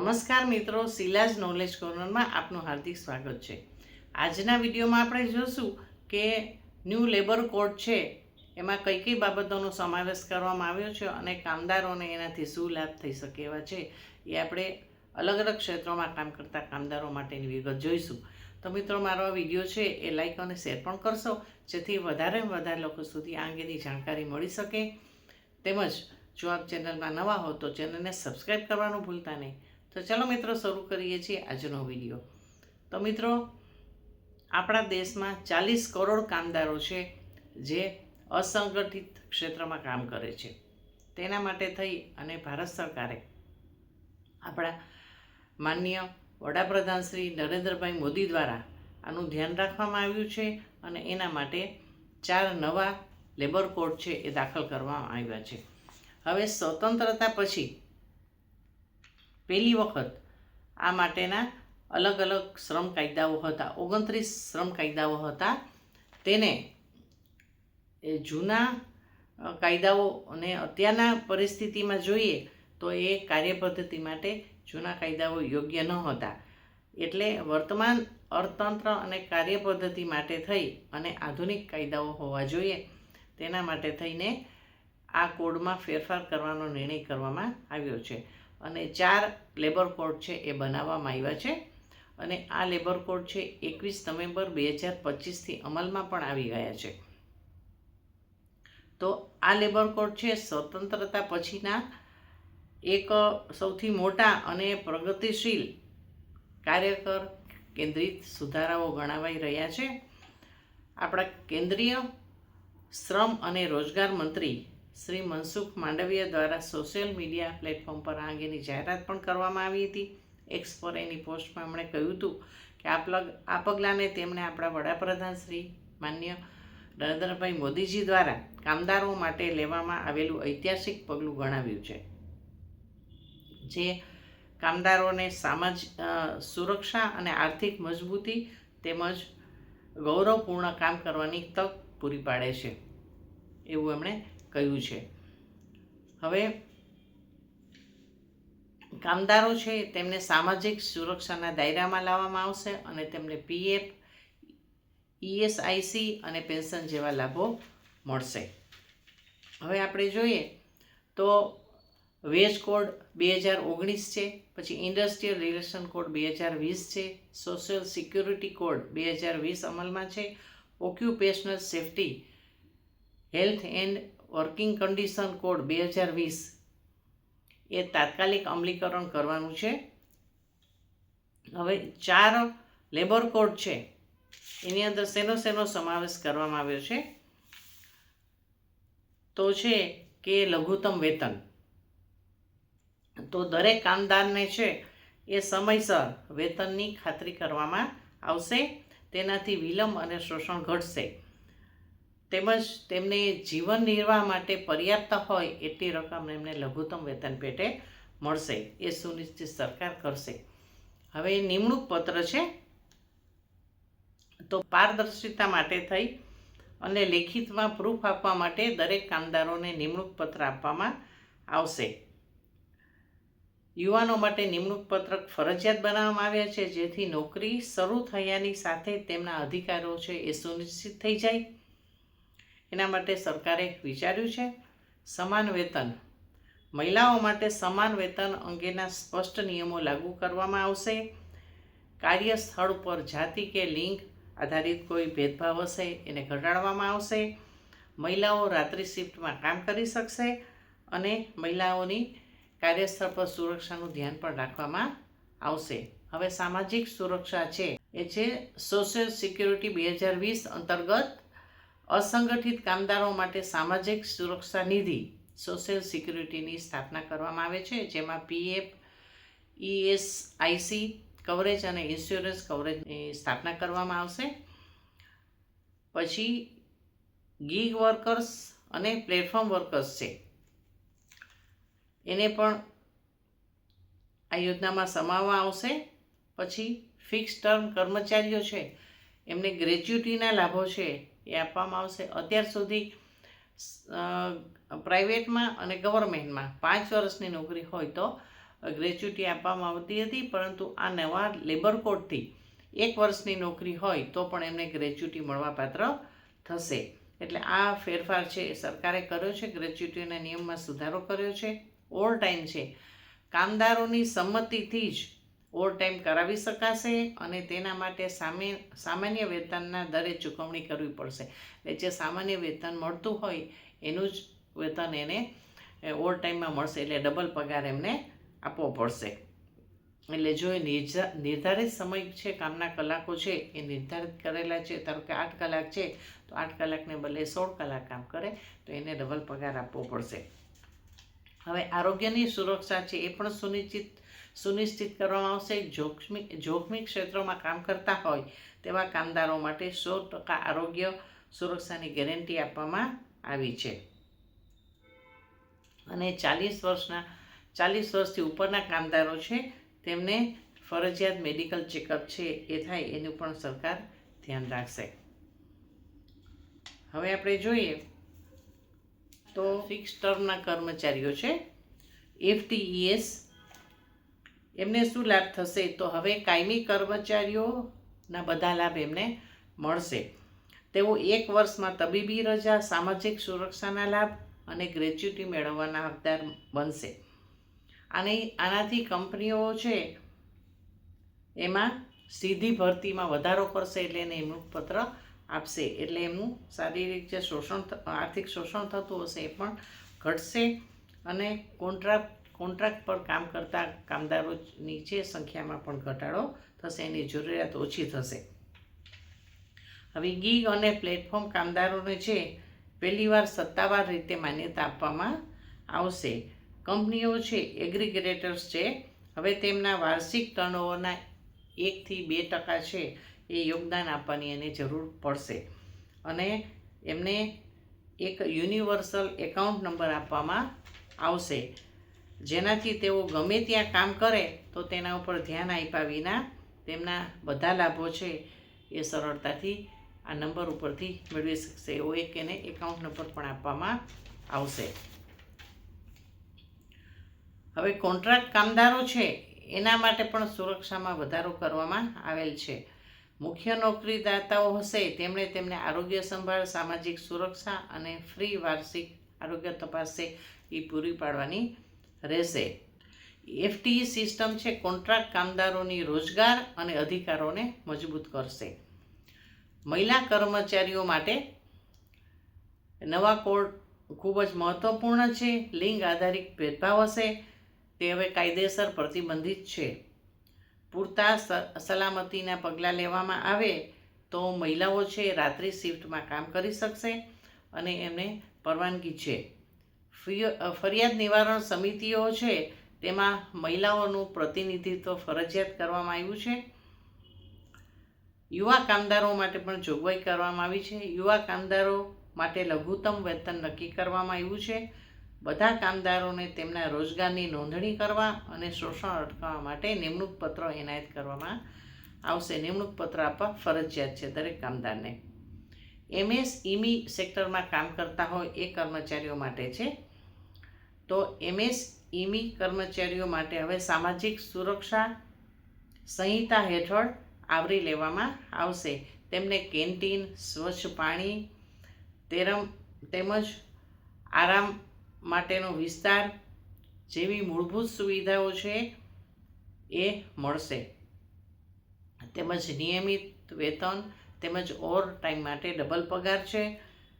નમસ્કાર મિત્રો, શિલાજ નોલેજ કોર્નરમાં આપનું હાર્દિક સ્વાગત છે. આજના વિડીયોમાં આપણે જોશું કે ન્યૂ લેબર કોડ છે એમાં કઈ કઈ બાબતોનો સમાવેશ કરવામાં આવ્યો છે અને કામદારોને એનાથી શું લાભ થઈ શકે એવા છે એ આપણે અલગ અલગ ક્ષેત્રોમાં કામ કરતા કામદારો માટેની વિગત જોઈશું. તો મિત્રો, મારો આ વિડીયો છે એ લાઈક અને શેર પણ કરશો, જેથી વધારે લોકો સુધી આ અંગેની જાણકારી મળી શકે. તેમજ જો આપ ચેનલમાં નવા હો તો ચેનલને સબસ્ક્રાઈબ કરવાનું ભૂલતા નહીં. તો ચાલો મિત્રો, શરૂ કરીએ છીએ આજનો વિડીયો. તો મિત્રો, આપણા દેશમાં 40 કરોડ કામદારો છે જે અસંગઠિત ક્ષેત્રમાં કામ કરે છે. તેના માટે થઈ અને ભારત સરકારે આપણા માનનીય વડાપ્રધાન શ્રી નરેન્દ્રભાઈ મોદી દ્વારા આનું ધ્યાન રાખવામાં આવ્યું છે અને એના માટે 4 નવા લેબર કોડ છે એ દાખલ કરવામાં આવ્યા છે. હવે સ્વતંત્રતા પછી પહેલી વખત આ માટેના અલગ અલગ શ્રમ કાયદાઓ હતા. 29 શ્રમ કાયદાઓ હતા. તેને એ જૂના કાયદાઓ અને અત્યારના પરિસ્થિતિમાં જોઈએ તો એ કાર્યપદ્ધતિ માટે જૂના કાયદાઓ યોગ્ય ન હતા. એટલે વર્તમાન અર્થતંત્ર અને કાર્યપદ્ધતિ માટે થઈ અને આધુનિક કાયદાઓ હોવા જોઈએ. તેના માટે થઈને આ કોડમાં ફેરફાર કરવાનો નિર્ણય કરવામાં આવ્યો છે અને 4 લેબર કોડ છે એ બનાવવામાં આવ્યા છે. અને આ લેબર કોડ છે 21 નવેમ્બર 2025થી અમલમાં પણ આવી ગયા છે. તો આ લેબર કોડ છે સ્વતંત્રતા પછીના એક સૌથી મોટા અને પ્રગતિશીલ કાર્યકર કેન્દ્રિત સુધારાઓ ગણાવાઈ રહ્યા છે. આપણા કેન્દ્રીય શ્રમ અને રોજગાર મંત્રી શ્રી મનસુખ માંડવિયા દ્વારા સોશિયલ મીડિયા પ્લેટફોર્મ પર આ અંગેની જાહેરાત પણ કરવામાં આવી હતી. એક્સ પર એની પોસ્ટમાં એમણે કહ્યું હતું કે આ પગલાંને તેમણે આપણા વડાપ્રધાન શ્રી માનનીય નરેન્દ્રભાઈ મોદીજી દ્વારા કામદારો માટે લેવામાં આવેલું ઐતિહાસિક પગલું ગણાવ્યું છે, જે કામદારોને સુરક્ષા અને આર્થિક મજબૂતી તેમજ ગૌરવપૂર્ણ કામ કરવાની તક પૂરી પાડે છે એવું એમણે કહ્યું છે. હવે કામદારો છે તેમને સામાજિક સુરક્ષાના દાયરામાં લાવવામાં આવશે અને તેમને પીએફ, ESIC અને પેન્શન જેવા લાભો મળશે. હવે આપણે જોઈએ તો વેજ કોડ 2019 છે, પછી ઇન્ડસ્ટ્રીયલ રિલેશન કોડ 2020 છે, સોશિયલ સિક્યુરિટી કોડ 2020 અમલમાં છે, occupational safety, health and working condition code 2020 એ તાત્કાલિક અમલીકરણ કરવાનું છે. હવે 4 લેબર કોડ છે એની અંદર શેનો સમાવેશ કરવામાં આવ્યો છે તો છે કે લઘુત્તમ વેતન. તો દરેક કામદારને છે એ સમયસર વેતનની ખાતરી કરવામાં આવશે. તેનાથી વિલંબ અને શોષણ ઘટશે. તેમજ તેમને જીવન નિર્વાહ માટે પર્યાપ્ત હોય એટલી રકમ એમને લઘુત્તમ વેતન પેટે મળશે. એ સુનિશ્ચિત સરકાર કરશે. હવે નિમણૂક પત્ર છે તો પારદર્શિતા માટે થઈ અને લેખિતમાં પ્રૂફ આપવા માટે દરેક કામદારોને નિમણૂક પત્ર આપવામાં આવશે. યુવાનો માટે નિમણૂક પત્રક ફરજિયાત બનાવવામાં આવ્યા છે, જેથી નોકરી શરૂ થયાની સાથે તેમના અધિકારો છે એ સુનિશ્ચિત થઈ જાય. એના માટે સરકારે વિચાર્યું છે. સમાન વેતન, મહિલાઓ માટે સમાન વેતન અંગેના સ્પષ્ટ નિયમો લાગુ કરવામાં આવશે. કાર્યસ્થળ પર જાતિ કે લિંગ આધારિત કોઈ ભેદભાવ હશે એને ઘટાડવામાં આવશે. મહિલાઓ રાત્રિ શિફ્ટમાં કામ કરી શકશે અને મહિલાઓની કાર્યસ્થળ પર સુરક્ષાનું ધ્યાન પણ રાખવામાં આવશે. હવે સામાજિક સુરક્ષા છે એ છે સોશિયલ સિક્યુરિટી 2020 અંતર્ગત અસંગઠિત કામદારો માટે સામાજિક સુરક્ષા નિધિ સોશિયલ સિક્યુરિટીની સ્થાપના કરવામાં આવે છે, જેમાં પીએફ, ESIC કવરેજ અને ઇન્સ્યોરન્સ કવરેજની સ્થાપના કરવામાં આવશે. પછી ગીગ વર્કર્સ અને પ્લેટફોર્મ વર્કર્સ છે એને પણ આ યોજનામાં સમાવવામાં આવશે. પછી ફિક્સ ટર્મ કર્મચારીઓ છે એમને ગ્રેચ્યુટીના લાભો છે એ આપવામાં આવશે. અત્યાર સુધી પ્રાઇવેટમાં અને ગવર્મેન્ટમાં 5 વર્ષની નોકરી હોય તો ગ્રેચ્યુટી આપવામાં આવતી હતી, પરંતુ આ નવા લેબર કોડથી 1 વર્ષની નોકરી હોય તો પણ એમને ગ્રેચ્યુટી મળવાપાત્ર થશે. એટલે આ ફેરફાર છે એ સરકારે કર્યો છે. ગ્રેચ્યુટીના નિયમમાં સુધારો કર્યો છે. ઓવરટાઈમ છે, કામદારોની સંમતિથી જ ઓવરટાઈમ કરાવી શકાશે અને તેના માટે સામાન્ય વેતનના દરે ચૂકવણી કરવી પડશે. એટલે જે સામાન્ય વેતન મળતું હોય એનું જ વેતન એને ઓવરટાઈમમાં મળશે, એટલે ડબલ પગાર એમને આપવો પડશે. એટલે જો એ નિર્ધારિત સમય છે, કામના કલાકો છે એ નિર્ધારિત કરેલા છે, ધારો કે 8 કલાક છે તો 8 કલાકને બદલે 16 કલાક કામ કરે તો એને ડબલ પગાર આપવો પડશે. હવે આરોગ્યની સુરક્ષા છે એ પણ સુનિશ્ચિત કરવામાં આવશે. જોખમી ક્ષેત્રોમાં કામ કરતા હોય તેવા કામદારો માટે 100% આરોગ્ય સુરક્ષાની ગેરંટી આપવામાં આવી છે. અને 40 વર્ષથી ઉપરના કામદારો છે તેમને ફરજિયાત મેડિકલ ચેકઅપ છે એ થાય એનું પણ સરકાર ધ્યાન રાખશે. હવે આપણે જોઈએ તો ફિક્સ ટર્મના કર્મચારીઓ છે FTES, એમને શું લાભ થશે? તો હવે કાયમી કર્મચારીઓના બધા લાભ એમને મળશે. તેઓ 1 વર્ષમાં તબીબી રજા, સામાજિક સુરક્ષાના લાભ અને ગ્રેચ્યુટી મેળવવાના હકદાર બનશે. આનાથી કંપનીઓ છે એમાં સીધી ભરતીમાં વધારો કરશે, એટલે એને નિમણૂક પત્ર આપશે. એટલે એમનું શારીરિક જે આર્થિક શોષણ થતું હશે એ પણ ઘટશે અને કોન્ટ્રાક્ટ પર કામ કરતા કામદારોની જે સંખ્યામાં પણ ઘટાડો થશે, એની જરૂરિયાત ઓછી થશે. હવે ગીગ અને પ્લેટફોર્મ કામદારોને છે પહેલીવાર સત્તાવાર રીતે માન્યતા આપવામાં આવશે. કંપનીઓ છે એગ્રીગેટર્સ છે હવે તેમના વાર્ષિક ટર્નઓવરના 1 થી 2% છે એ યોગદાન આપવાની એને જરૂર પડશે અને એમને એક યુનિવર્સલ એકાઉન્ટ નંબર આપવામાં આવશે, જેનાથી તેઓ ગમે ત્યાં કામ કરે તો તેના ઉપર ધ્યાન આપ્યા વિના તેમના બધા લાભો છે એ સરળતાથી આ નંબર ઉપરથી મેળવી શકશે. એવો એક એને એકાઉન્ટ નંબર પણ આપવામાં આવશે. હવે કોન્ટ્રાક્ટ કામદારો છે એના માટે પણ સુરક્ષામાં વધારો કરવામાં આવેલ છે. મુખ્ય નોકરીદાતાઓ હશે તેમને આરોગ્ય સંભાળ, સામાજિક સુરક્ષા અને ફ્રી વાર્ષિક આરોગ્ય તપાસ છે એ પૂરી પાડવાની રહેશે. FTE સિસ્ટમ છે કોન્ટ્રાક્ટ કામદારોની રોજગાર અને અધિકારોને મજબૂત કરશે. મહિલા કર્મચારીઓ માટે નવા કોડ ખૂબ જ મહત્વપૂર્ણ છે. લિંગ આધારિત ભેદભાવ હશે તે હવે કાયદેસર પ્રતિબંધિત છે. પૂરતા સલામતીના પગલાં લેવામાં આવે તો મહિલાઓ છે રાત્રિ શિફ્ટમાં કામ કરી શકશે અને એમને પરવાનગી છે. ફરિયાદ નિવારણ સમિતિઓ છે તેમાં મહિલાઓનું પ્રતિનિધિત્વ ફરજિયાત કરવામાં આવ્યું છે. યુવા કામદારો માટે પણ જોગવાઈ કરવામાં આવી છે. યુવા કામદારો માટે લઘુત્તમ વેતન નક્કી કરવામાં આવ્યું છે. બધા કામદારોને તેમના રોજગારની નોંધણી કરવા અને શોષણ અટકાવવા માટે નિમણૂક પત્ર એનાયત કરવામાં આવશે. નિમણૂક પત્ર આપવા ફરજિયાત છે દરેક કામદારને. MSEME સેક્ટરમાં કામ કરતા હોય એ કર્મચારીઓ માટે છે. તો MSEME કર્મચારીઓ માટે હવે સામાજિક સુરક્ષા સંહિતા હેઠળ આવરી લેવામાં આવશે. તેમને કેન્ટીન, સ્વચ્છ પાણી તેમજ આરામ માટેનો વિસ્તાર જેવી મૂળભૂત સુવિધાઓ છે એ મળશે. તેમજ નિયમિત વેતન તેમજ ઓવર ટાઈમ માટે ડબલ પગાર છે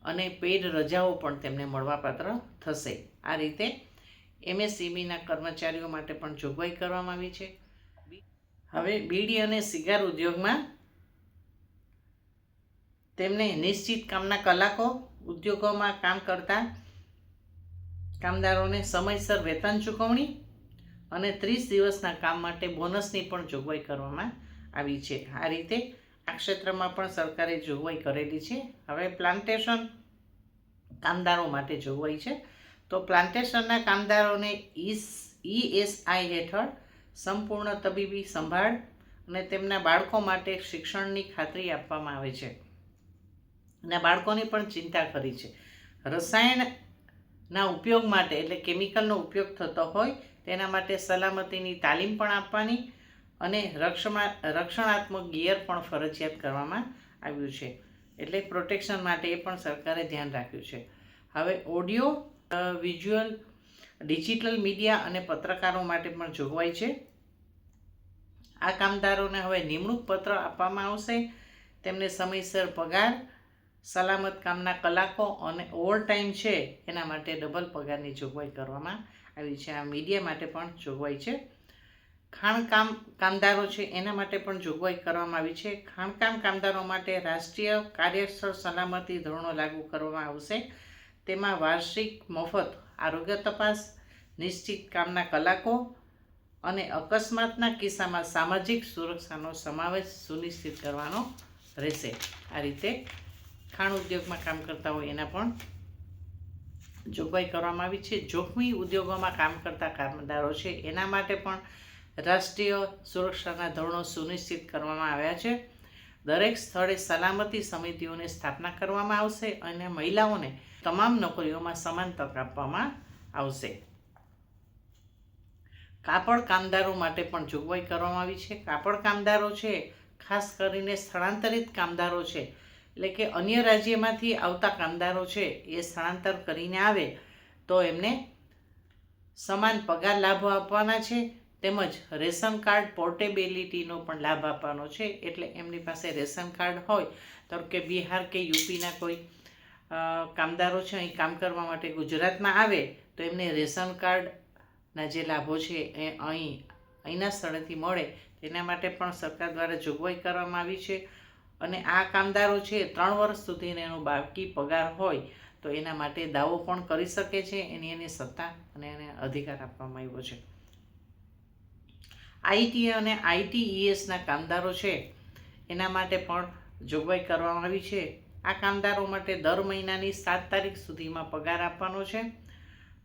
અને પેઇડ રજાઓ પણ તેમને મળવાપાત્ર થશે. આ રીતે MSEMEના કર્મચારીઓ માટે પણ જોગવાઈ કરવામાં આવી છે. હવે બીડી અને સિગાર ઉદ્યોગમાં તેમને નિશ્ચિત કામના કલાકો, ઉદ્યોગોમાં કામ કરતા કામદારોને સમયસર વેતન ચૂકવણી અને 30 દિવસના કામ માટે બોનસની પણ જોગવાઈ કરવામાં આવી છે. આ રીતે આ ક્ષેત્રમાં પણ સરકારે જોગવાઈ કરેલી છે. હવે પ્લાન્ટેશન કામદારો માટે જોગવાઈ છે. તો પ્લાન્ટેશનના કામદારોને ESI હેઠળ સંપૂર્ણ તબીબી સંભાળ અને તેમના બાળકો માટે શિક્ષણની ખાતરી આપવામાં આવે છે અને બાળકોની પણ ચિંતા કરી છે. રસાયણ ના ઉપયોગ માટે એટલે કેમિકલનો ઉપયોગ થતો હોય તેના માટે સલામતીની તાલીમ પણ આપવાની અને રક્ષણાત્મક ગિયર પણ ફરજિયાત કરવામાં આવ્યું છે. એટલે પ્રોટેક્શન માટે એ પણ સરકારે ધ્યાન રાખ્યું છે. હવે ઓડિયો વિઝ્યુઅલ ડિજિટલ મીડિયા અને પત્રકારો માટે પણ જોગવાઈ છે. આ કામદારોને હવે નિમણૂક પત્ર આપવામાં આવશે. તેમને સમયસર પગાર, સલામત કામના કલાકો અને ઓવરટાઈમ છે એના માટે ડબલ પગારની જોગવાઈ કરવામાં આવી છે. આ મીડિયા માટે પણ જોગવાઈ છે. ખાણકામ કામદારો છે એના માટે પણ જોગવાઈ કરવામાં આવી છે. ખાણકામ કામદારો માટે રાષ્ટ્રીય કાર્યસ્થળ સલામતી ધોરણો લાગુ કરવામાં આવશે. તેમાં વાર્ષિક મફત આરોગ્ય તપાસ, નિશ્ચિત કામના કલાકો અને અકસ્માતના કિસ્સામાં સામાજિક સુરક્ષાનો સમાવેશ સુનિશ્ચિત કરવાનો રહેશે. આ રીતે ખાણ ઉદ્યોગમાં કામ કરતા હોય એના પણ જોગવાઈ કરવામાં આવી છે. જોખમી ઉદ્યોગોમાં કામ કરતા કામદારો છે એના માટે પણ રાષ્ટ્રીય સુરક્ષાના ધોરણો સુનિશ્ચિત કરવામાં આવ્યા છે. દરેક સ્થળે સલામતી સમિતિઓની સ્થાપના કરવામાં આવશે અને મહિલાઓને તમામ નોકરીઓમાં સમાન તક આપવામાં આવશે. કાપડ કામદારો માટે પણ જોગવાઈ કરવામાં આવી છે. કાપડ કામદારો છે ખાસ કરીને સ્થળાંતરિત કામદારો છે એટલે કે અન્ય રાજ્યમાંથી આવતા કામદારો છે એ સ્થળાંતર કરીને આવે તો એમને સમાન પગાર લાભો આપવાના છે. તેમજ રેશન કાર્ડ પોર્ટેબિલિટીનો પણ લાભ આપવાનો છે. એટલે એમની પાસે રેશન કાર્ડ હોય તો કે બિહાર કે યુપીના કોઈ કામદારો છે અહીં કામ કરવા માટે ગુજરાતમાં આવે તો એમને રેશન કાર્ડના જે લાભો છે એ અહીંના સ્થળેથી મળે તેના માટે પણ સરકાર દ્વારા જોગવાઈ કરવામાં આવી છે. અને આ કામદારો છે 3 વર્ષ સુધીને એનો બાકી પગાર હોય તો એના માટે દાવો પણ કરી શકે છે. એની સત્તા અને એને અધિકાર આપવામાં આવ્યો છે. આઈટી અને આઈટીઈએસના કામદારો છે એના માટે પણ જોગવાઈ કરવામાં આવી છે. આ કામદારો માટે દર મહિનાની 7 તારીખ સુધીમાં પગાર આપવાનો છે.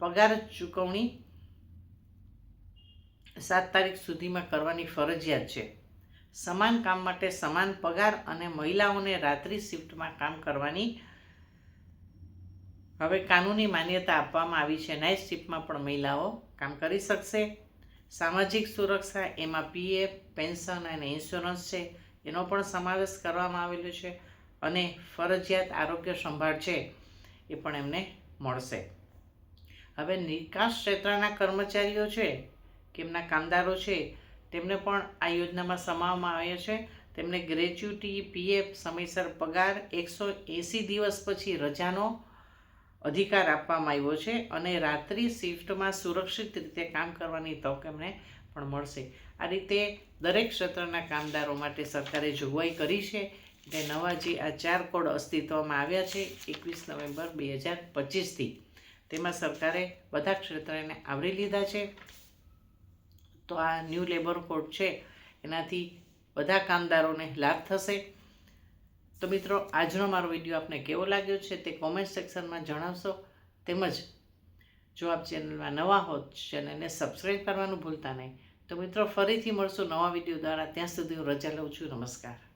પગાર ચૂકવણી 7 તારીખ સુધીમાં કરવાની ફરજિયાત છે. સમાન કામ માટે સમાન પગાર અને મહિલાઓને રાત્રિ શિફ્ટમાં કામ કરવાની હવે કાનૂની માન્યતા આપવામાં આવી છે. નાઇટ શિફ્ટમાં પણ મહિલાઓ કામ કરી શકશે. સામાજિક સુરક્ષા એમાં પીએફ, પેન્શન અને ઇન્સ્યોરન્સ છે એનો પણ સમાવેશ કરવામાં આવેલો છે. અને ફરજિયાત આરોગ્ય સંભાળ છે એ પણ એમને મળશે. હવે નિકાસ ક્ષેત્રના કર્મચારીઓ છે કે એમના કામદારો છે તેમને પણ આ યોજનામાં સમાવવામાં આવ્યા છે. તેમને ગ્રેચ્યુટી, પીએફ, સમયસર પગાર, 180 દિવસ પછી રજાનો અધિકાર આપવામાં આવ્યો છે અને રાત્રિ શિફ્ટમાં સુરક્ષિત રીતે કામ કરવાની તક એમને પણ મળશે. આ રીતે દરેક ક્ષેત્રના કામદારો માટે સરકારે જોગવાઈ કરી છે. એટલે નવા જે આ 4 કોડ અસ્તિત્વમાં આવ્યા છે 21 નવેમ્બર 2025થી તેમાં સરકારે બધા ક્ષેત્રને આવરી લીધા છે. તો આ ન્યૂ લેબર કોડ છે એનાથી બધા કામદારોને લાભ થશે. તો મિત્રો, આજનો મારો વિડીયો આપને કેવો લાગ્યો છે તે કોમેન્ટ સેક્શનમાં જણાવશો. તેમજ જો આપ ચેનલમાં નવા હો ચેનલને સબસ્ક્રાઈબ કરવાનું ભૂલતા નહીં. તો મિત્રો, ફરીથી મળશું નવા વિડીયો દ્વારા. ત્યાં સુધી હું રજા લઉં છું. નમસ્કાર.